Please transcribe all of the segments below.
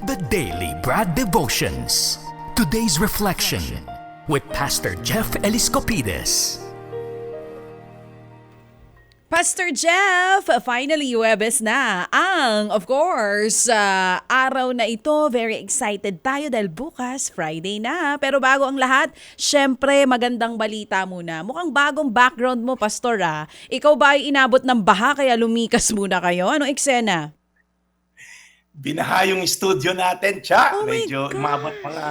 The Daily Brad Devotions. Today's reflection with Pastor Jeff Eliscopides. Pastor Jeff, finally Huwebes na ang, of course, araw na ito. Very excited tayo dahil bukas, Friday na. Pero bago ang lahat, syempre magandang balita muna. Mukhang bagong background mo, Pastor. Ikaw ba ay inabot ng baha kaya lumikas muna kayo? Anong eksena? Binaha yung studio natin, Cha. Oh my Medyo God. umabot mga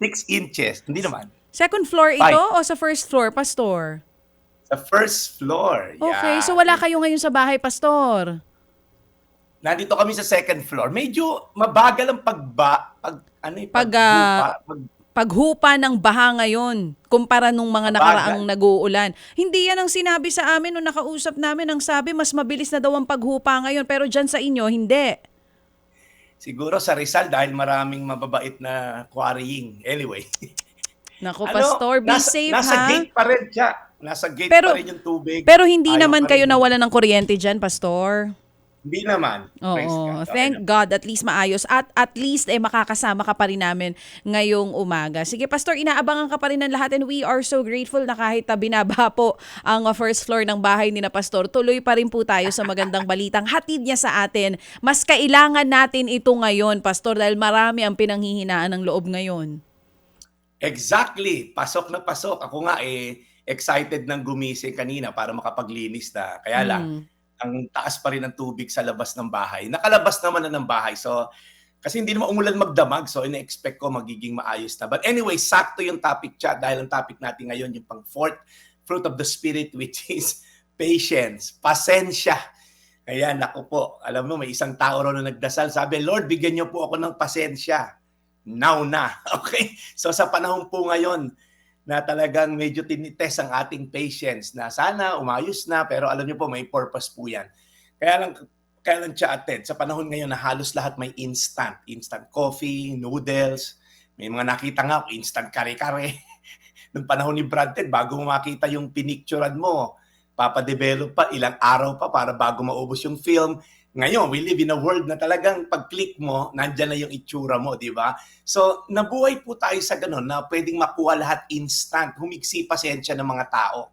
6 inches. Hindi naman. Second floor ito o sa first floor, Pastor? Sa first floor. Okay, Yeah. so wala kayo ngayon sa bahay, Pastor? Nandito kami sa second floor. Medyo mabagal ang Paghupa ng baha ngayon kumpara nung mga nakaraang nag-uulan. Hindi yan ang sinabi sa amin nung nakausap namin. Ang sabi, mas mabilis na daw ang paghupa ngayon. Pero dyan sa inyo, hindi. Siguro sa Rizal dahil maraming mababait na quarrying. Anyway. Naku, Pastor, be safe nasa ha. gate pa rin, Cha. Nasa gate Pero- pa rin yung tubig. Pero hindi Ayaw naman pa kayo rin. nawalan ng kuryente dyan, Pastor. Hindi naman. Praise Oo, God. Okay thank lang. God, at least maayos. At least makakasama ka pa rin namin ngayong umaga. Sige, Pastor, inaabangan ka pa rin ng lahat and we are so grateful na kahit binabaha po ang first floor ng bahay ni na Pastor, tuloy pa rin po tayo sa magandang balitang hatid niya sa atin. Mas kailangan natin ito ngayon, Pastor, dahil marami ang pinanghihinaan ng loob ngayon. Exactly. Pasok na pasok. Ako nga excited nang gumising kanina para makapaglinis na. Kaya lang, ang taas pa rin ng tubig sa labas ng bahay. Nakalabas naman na ng bahay. So, kasi hindi naman umulan magdamag. So, ina-expect ko magiging maayos na. But anyway, sakto yung topic, Chat. Dahil ang topic natin ngayon, yung pang fourth fruit of the Spirit, which is patience. Pasensya. Kaya, naku po. Alam mo, may isang tao ron na nagdasal. Sabi, Lord, bigyan niyo po ako ng pasensya. Now na. Okay? So sa panahon po ngayon na talagang medyo tinitest ang ating patience na sana umayos na pero alam niyo po may purpose po yan. Kaya lang siya attend sa panahon ngayon na halos lahat may instant coffee, noodles, may mga nakita nga instant kare-kare. Noong panahon ni Brad Ted, bago mo makita yung pinicturean mo, papadevelop pa ilang araw pa para bago maubos yung film. Ngayon, we live in a world na talagang pag-click mo, nandyan na yung itsura mo, di ba? So, nabuhay po tayo sa ganun na pwedeng makuha lahat instant, humigsi pasensya ng mga tao.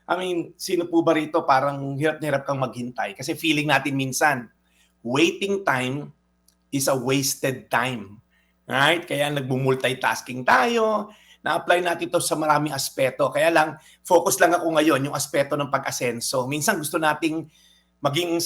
I mean, sino po ba rito parang hirap na hirap kang maghintay? Kasi feeling natin minsan, waiting time is a wasted time. Right? Kaya nagbu-multitasking tayo, na-apply natin ito sa maraming aspeto. Kaya lang, focus lang ako ngayon yung aspeto ng pag-asenso. Minsan gusto nating maging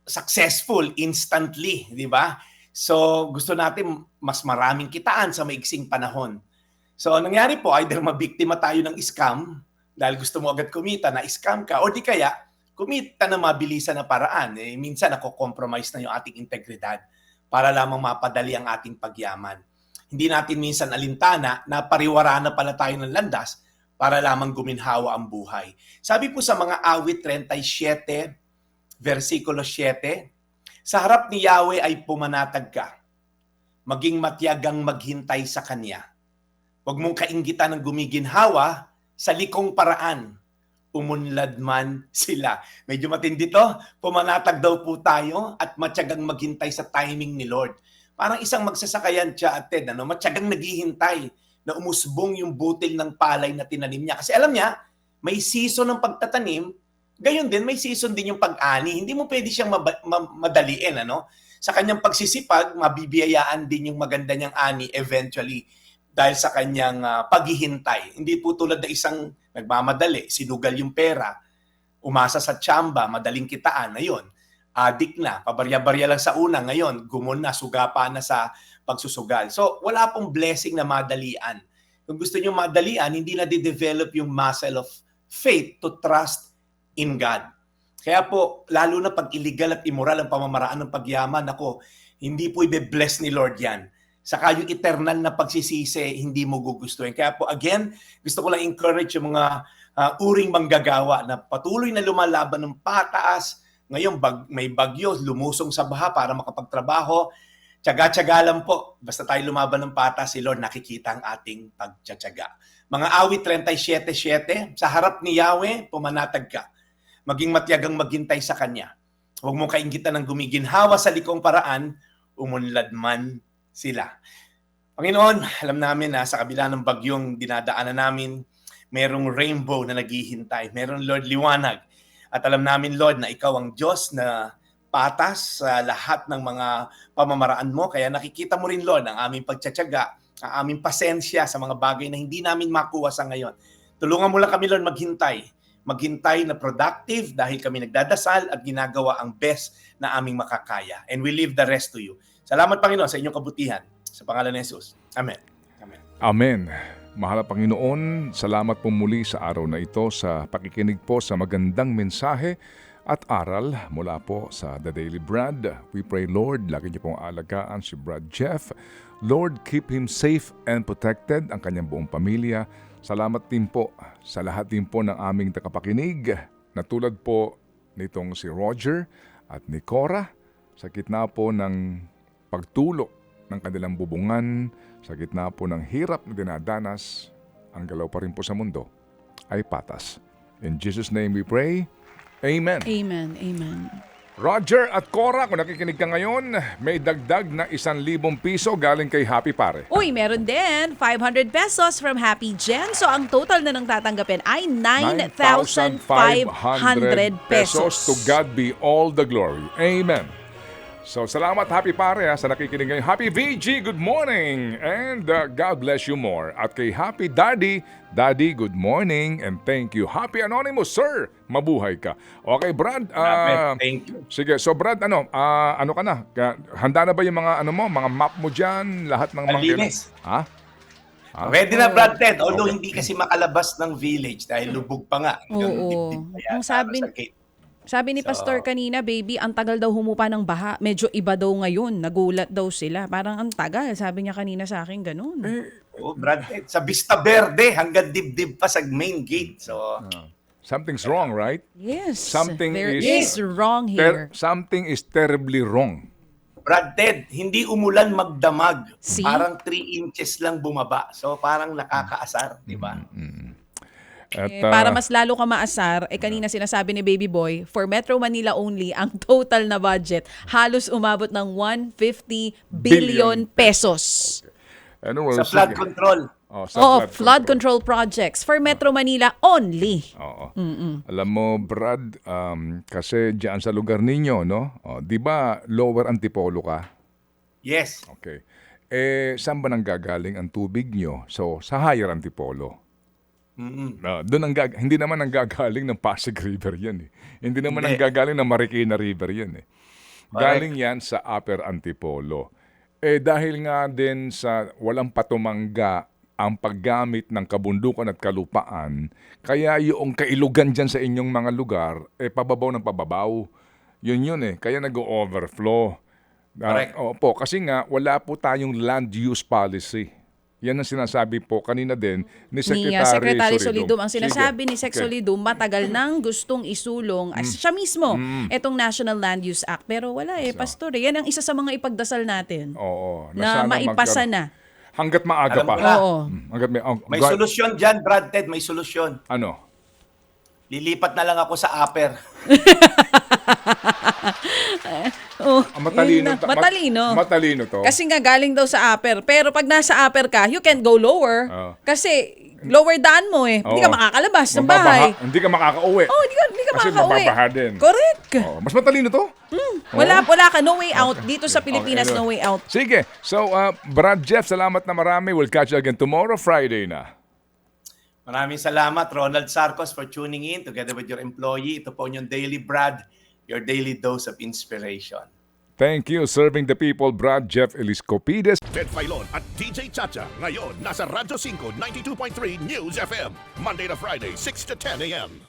successful instantly, di ba? So, gusto natin mas maraming kitaan sa maiksing panahon. So, nangyari po, either mabiktima tayo ng scam, dahil gusto mo agad kumita, na-scam ka, o di kaya, kumita na mabilisan na paraan. Minsan, nako-compromise na yung ating integridad para lamang mapadali ang ating pagyaman. Hindi natin minsan alintana na pariwara na pala tayo ng landas para lamang guminhawa ang buhay. Sabi po sa mga awit 37, versikulo 7, sa harap ni Yahweh ay pumanatag ka, maging matiyagang maghintay sa Kanya. Huwag mong kainggitan ng gumiginhawa sa likong paraan, umunlad man sila. Medyo matindi to, pumanatag daw po tayo at matiyagang maghintay sa timing ni Lord. Parang isang magsasakayan siya at Ted, matiyagang naghihintay na umusbong yung butil ng palay na tinanim niya. Kasi alam niya, may season ng pagtatanim. Gayon din, may season din yung pag-ani. Hindi mo pwede siyang madaliin. Sa kanyang pagsisipag, mabibiyayaan din yung maganda niyang ani eventually dahil sa kanyang paghihintay. Hindi po tulad na isang nagmamadali, sinugal yung pera, umasa sa tsamba, madaling kitaan, ayun, adik na, pabarya-barya lang sa una, ngayon, gumon na, sugapa na sa pagsusugal. So, wala pong blessing na madalian. Kung gusto niyo madalian, hindi na de-develop yung muscle of faith to trust in God. Kaya po, lalo na pag illegal at immoral ang pamamaraan ng pagyaman, ako, hindi po i-bless ni Lord yan. Saka yung eternal na pagsisisi, hindi mo gugustuhin. Kaya po, again, gusto ko lang encourage yung mga uring manggagawa na patuloy na lumalaban ng pataas. Ngayon, may bagyo, lumusong sa baha para makapagtrabaho. Tiyaga-tiyaga lang po. Basta tayo lumaban ng pataas, si Lord nakikita ang ating pagtiyatyaga. Mga awit 37:7, sa harap ni Yahweh, pumanatag ka. Maging matiyagang maghintay sa Kanya. Huwag mong kainggitan ng gumiginhawa sa likong paraan, umunlad man sila. Panginoon, alam namin na sa kabila ng bagyong dinadaanan namin, merong rainbow na naghihintay. Meron, Lord, liwanag. At alam namin, Lord, na ikaw ang Diyos na patas sa lahat ng mga pamamaraan mo. Kaya nakikita mo rin, Lord, ang aming pagtsatsaga, ang aming pasensya sa mga bagay na hindi namin makuha sa ngayon. Tulungan mo lang kami, Lord, maghintay. Maghintay na productive dahil kami nagdadasal at ginagawa ang best na aming makakaya. And we leave the rest to you. Salamat, Panginoon, sa inyong kabutihan. Sa pangalan ni Jesus. Amen. Amen. Amen. Mahal na Panginoon, salamat po muli sa araw na ito sa pakikinig po sa magandang mensahe at aral mula po sa The Daily Brad. We pray, Lord, lagi niyo pong alagaan si Brad Jeff. Lord, keep him safe and protected, ang kanyang buong pamilya. Salamat din po sa lahat din po ng aming tagapakinig na tulad po nitong si Roger at ni Cora sa gitna po ng pagtulog ng kanilang bubungan, sa gitna po ng hirap na dinadanas, ang galaw pa rin po sa mundo ay patas. In Jesus' name we pray. Amen. Amen. Amen. Roger at Cora, kung nakikinig ka ngayon, may dagdag na 1,000 piso galing kay Happy Pare. Uy, meron din 500 pesos from Happy Jen. So ang total na nang tatanggapin ay 9,500 pesos. To God be all the glory. Amen. So, salamat Happy Pare sa nakikinig ngayon. Happy VG, good morning! And God bless you more. At kay Happy Daddy, Daddy, good morning and thank you. Happy Anonymous, sir! Mabuhay ka. Okay, Brad. Thank you. Sige, so Brad, ano ka na? Handa na ba yung mga mga map mo dyan? Lahat ng mga... Malinis. Ha? Ready na, Brad Ted. Although hindi kasi makalabas ng village dahil lubog pa nga. Oo. Ang sabi ni Pastor kanina, baby, ang tagal daw humupa ng baha. Medyo iba daw ngayon. Nagulat daw sila. Parang ang tagal. Sabi niya kanina sa akin, ganun. Oh, Brad, sa Vista Verde hanggang dibdib pa sa main gate. So, Something's wrong, right? Yes. Something there is- is wrong here. Something is terribly wrong. Brad Ted, hindi umulan magdamag. See? Parang 3 inches lang bumaba. So, parang nakakaasar, di ba? At, Para mas lalo ka maasar, kanina sinasabi ni Baby Boy, for Metro Manila only, ang total na budget halos umabot ng 150 billion pesos. ano, Sa flood control. Sa Flood control projects for Metro Manila only. Oo. Alam mo, Brad, kasi diyan sa lugar ninyo, no? Di ba Lower Antipolo ka? Yes. Okay. Saan ba nanggagaling ang tubig nyo? So, sa Higher Antipolo. Hindi naman nanggagaling ng Pasig River yan eh. Hindi naman nanggagaling ng Marikina River yan eh. Galing yan sa Upper Antipolo. Dahil nga din sa walang patumangga ang paggamit ng kabundukan at kalupaan, kaya yung kailugan dyan sa inyong mga lugar, pababaw ng pababaw. Yun eh. Kaya nag-overflow. Opo, kasi nga wala po tayong land use policy. Yan ang sinasabi po kanina din ni Secretary Solidum. Ang Sige. sinasabi ni Sec Okay. Solidum, matagal nang gustong isulong siya mismo itong National Land Use Act. Pero wala Pastor. Yan ang isa sa mga ipagdasal natin. Oo. Na sana maipasa na. Hanggat maaga Alam pa. ko na. Oo. Hanggat May solusyon dyan, Brad Ted. May solusyon. Ano? Lilipat na lang ako sa upper. Matalino. Matalino to. Kasi nga galing daw sa upper. Pero pag nasa upper ka, you can't go lower. Kasi lower daan mo Hindi ka makakalabas ng bahay. Hindi ka makakauwi. Hindi ka Kasi makakauwi. mababaha din. Correct. Mas matalino to? Wala ka. No way out. Dito sa Pilipinas, Okay, no way out. Sige. So, Brad Jeff, salamat na marami. We'll catch you again tomorrow, Friday na. Maraming salamat, Ronald Sarcos, for tuning in together with your employee. Ito po yung Daily Brad, your daily dose of inspiration. Thank you. Serving the people, Brad Jeff Eliscopides. Ted Filon at DJ Chacha. Ngayon, nasa Radyo 5, 92.3 News FM. Monday to Friday, 6 to 10 a.m.